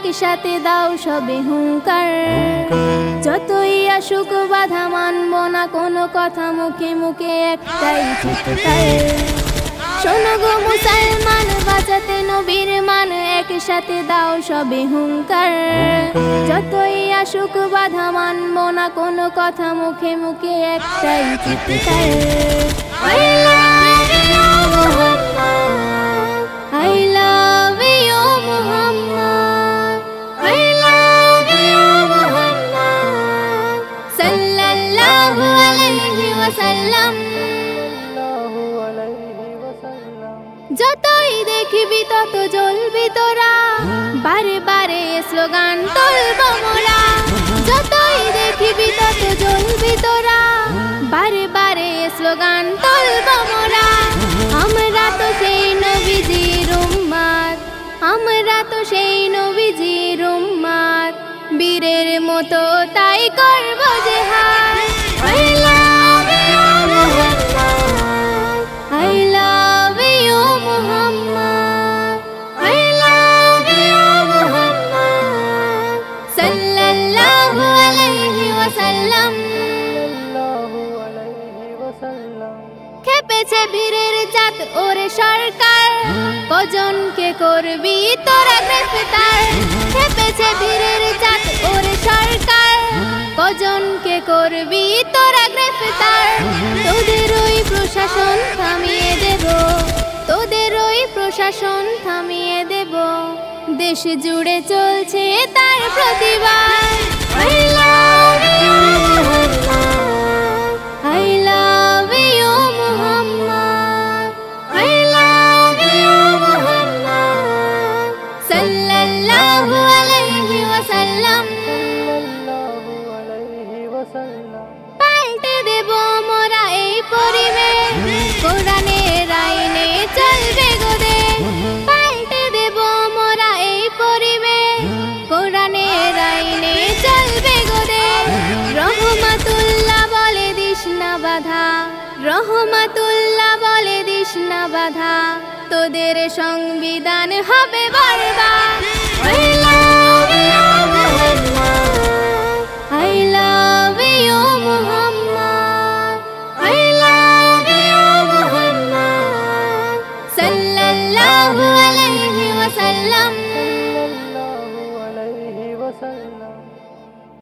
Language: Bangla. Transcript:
একসাথে দাও সবে হুঙ্কার। যতই আসুক বাধা মানব না কোনো কথা, মুখে মুখে একটাই চিৎকার। শোনো গো মুসলমান, বাঁচাতে নবীর মান, একসাথে দাও সবে হুঙ্কার। যতই আসুক বাধা মানব না কোনো কথা, মুখে মুখে একটাই চিৎকার। I love you Muhammad, I love you Muhammad, I love you Muhammad, sallallahu alayhi wa sallam। যতই দেখবি তত জ্বলবি তোরা, বারে বারে স্লোগান তুলব মোরা। যতই দেখবি তত জ্বলবি তোরা, বারে বারে স্লোগান তুলব মোরা। আমরা তো সেই নবীজির উম্মত, আমরা তো সেই নবীজির উম্মত, বীরের মতো তাই করব জিহাদ। I love you Muhammad, I love you Muhammad, I love you Muhammad, sallallahu alayhi wa sallam। খেপেছে বীরের জাত ওরে সরকার, কজনকে করবি তোরা গ্রেফতার। খেপেছে বীরের জাত ওরে সরকার, কজনকে করবি তোরা গ্রেফতার। তোদের ওই প্রশাসন থামিয়ে দেব, তোদের ওই প্রশাসন থামিয়ে দেব, দেশ জুড়ে চলছে তার প্রতিবাদ। I love you Muhammad, I love you Muhammad, I love you Muhammad, sallallahu alayhi wa sallam। পাল্টে দেব মোরা এই পরিবেশ, কোরআনের আইনে চলবে গোদে। পাল্টে দেব মোরা এই পরিবেশ, কোরআনের আইনে চলবে গোদে। রহমাতুল্লাহ বলে দিস না বাধা, রহমাতুল্লাহ বলে দিস না বাধা, তোদের সংবিধান হবে বরবাদ। I love you Muhammad।